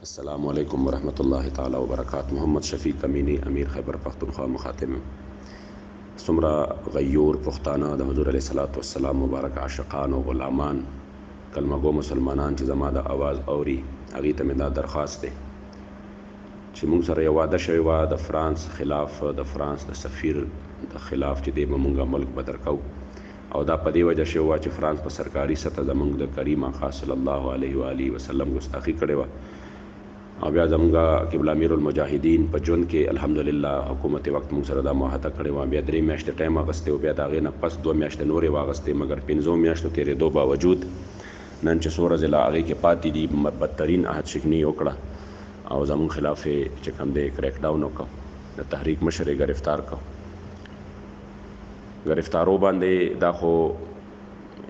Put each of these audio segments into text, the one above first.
السلام علیکم ورحمۃ اللہ تعالی وبرکاتہ. محمد شفیق امینی امیر خیبر پختونخوا مخاطب. څومره غیور پښتانه د حضور علیه الصلاۃ والسلام مبارک عاشقان او غلامان کلمه گو مسلمانان چې زما د اواز اوري هغې ته مې دا درخواست دی چې موږ سره یو واده شوی وه د فرانس خلاف د فرانس د سفیر د خلاف چې دی به موږ ملک بدر کوو او دا په دې وجه شوی وه چې فرانس په سرکاري سطح زموږ د کریم آقا صلی الله علیه و آله وسلم ګستاخي کړې وه او بیا زموږ قبله امیر المجاهدین په ژوند کې الحمدلله حکومت وخت موږ سره دا معاهده کړې وه. بیا 3 میاشتې ټایم اخیستی او بیا د هغې نه پس 2 میاشتې نورې واخیستې مګر 15 میاشتو تېرېدو باوجود نن چې څو ورځې لا هغې کې پاتې دي بدترین عهد شکني وکړه او زموږ خلاف یې چې کوم دی کریک ډاون وکړو د تحریک مشر یې ګرفتار کړو. ګرفتارو باندې دا خو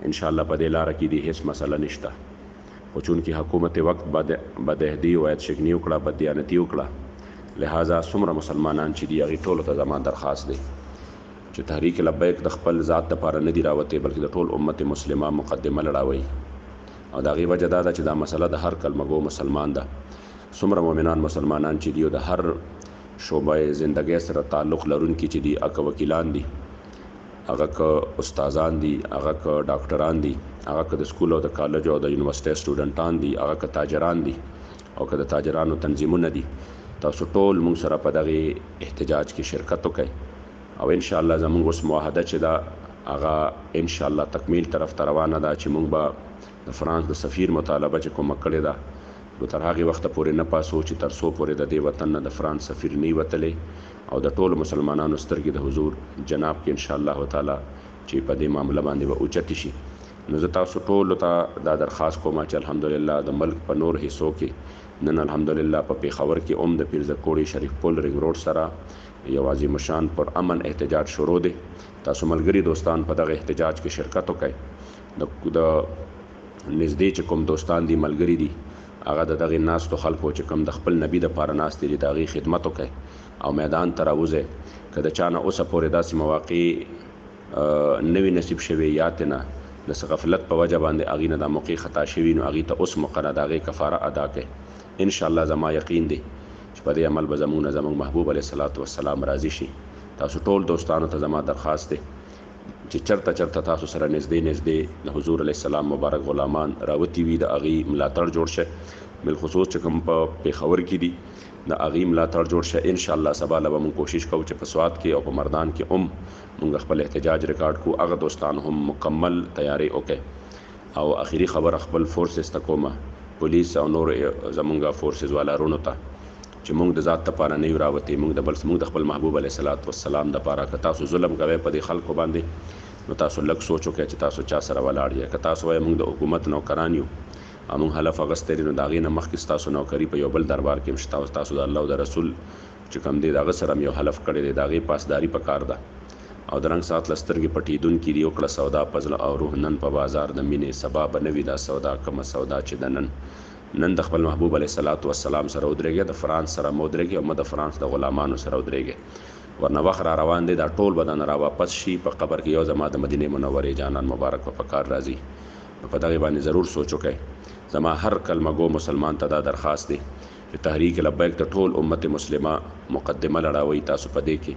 انشاءالله په دې لاره کې دي هیڅ مسله نشته خو چونکې حکومت وقت بدعهدي او عهد شکني وکړه بددیانتي وکړه لہذا څومره مسلمانان چې دي هغې ټولو ته زما درخواست دی چې تحریک لبیک د خپل ذات دپاره نه دي راوتې بلکې د ټول امت مسلمه مقدمه لړوئ او د هغې وجه دا ده چې دا مسله د هر کلمه گو مسلمان ده. څومره مؤمنان مسلمانان چې دي او د هر شعبه زندګۍ سره تعلق لرونکي چې دي هغه وکیلان دي هغه که استادان دي هغه که ډاکټران دي هغه که د سکول او د کالج او د یونیورسټۍ سټوډنټان دي هغه که تاجران دي او که د تاجرانو تنظیمونه دي تاسو ټول موږ سره په دغې احتجاج کې شرکت وکړئ او انشاءالله زموږ اوس معاهده چې ده هغه انشاءالله تکمیل طرف ته روانه ده چې موږ به د فرانس د سفیر مطالبه چې کومه کړې ده نو تر هغې وخته پورې نه پاسو چې تر څو پورې د دې وطن نه د فرانس سفیر نه وتلی او د ټولو مسلمانانو سترګې د حضور جناب کې انشاءالله تعالی چې په دې معامله باندې به اوچتې شي. نو زه تاسو ټولو ته دا درخواست کوم چې الحمدلله د ملک په نور حصو کې نن الحمدلله په پیښور کې د پیرزکوړي شریف پل رنګ روډ سره یو عظیم شان پر امن احتجاج شروع دی. تاسو ملګري دوستان په دغه احتجاج کې شرکت وکړئ. د نږدې چې کوم دوستان دي ملګري دي هغه د دغې ناستو خلکو چې کوم د خپل نبي دپاره ناست دي د هغې خدمت وکړئ او میدان ته راوځئ. که د چا نه اوسه پورې داسې مواقع نوي نصیب شوې یا ترې نه د څه غفلت په وجه باندې هغې نه دا موقع خطا شوي نو هغې ته اوس موقع ده د هغې کفاره ادا کړئ. انشاءالله زما یقین دی چې په دې عمل به زموږ نه زموږ محبوب علیه الصلاة والسلام راضي شي. تاسو ټول دوستانو ته زما درخواست دی چې چرته تاسو سره نږدې د حضور علیه السلام مبارک غلامان راوتي وي د هغې ملاتړ جوړ شي بالخصوص چې کوم په پیښور کې دي د هغې ملاتړ جوړ شي. انشاءالله سبا له به موږ کوشش کوو چې په سوات کې او په مردان کې موږ خپل احتجاج ریکارډ کړو. هغه دوستان هم مکمل تیاری وکړي او اخري خبره خپل فورسز ته کومه پولیس او نور زمونږ فورسز والارونو ته چې موږ د ذات دپاره نه یو راوتې موږ د خپل محبوب علیه الصلاة والسلام دپاره که تاسو ظلم کوئ په دې خلکو باندې نو تاسو لږ سوچ وکړئ چې تاسو چا سره ولاړ یې. که تاسو وایئ موږ د حکومت نوکران یو او موږ حلف اخیستی دی نو د هغې نه مخکې ستاسو نوکري په یو بل دربار کې هم شته تاسو د الله او د رسول چې کوم دی د هغه سره هم یو حلف کړی دی د هغې پاسداري پکار ده او د رنګ ساعت له سترګې پټېدونکي دي وکړه سودا په زړه او روح نن په بازار د مینې سبا به نه وي دا سودا کومه سودا چې د نن د خپل محبوب علیه الصلاة والسلام سره ودرېږئ د فرانس سره مه ودرېږئ او مه د فرانس د غلامانو سره ودرېږئ ورنه وخت را روان دی دا ټول به درنه راواپس شي. په قبر کې یو زما د مدینې منورې جانان مبارک په کار راځي نو په دغې باندې ضرور سوچ وکړئ. زما هر کلمه گو مسلمان ته دا درخواست دی چې تحریک لبیک د ټول امت مسلمه مقدمه لړوئ. تاسو په دې کې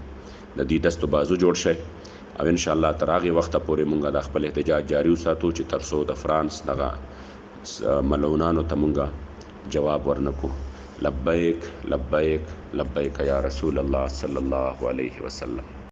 د دې دستو بازو جوړ شئ او انشاءالله تر هغې وخته پورې موږ د خپل احتجاج جاري وساتو چې تر څو د فرانس دغه ملعونانو ته موږ جواب ورنکو. لبیک لبیک لبیک یا رسول الله صلی الله علیه وسلم.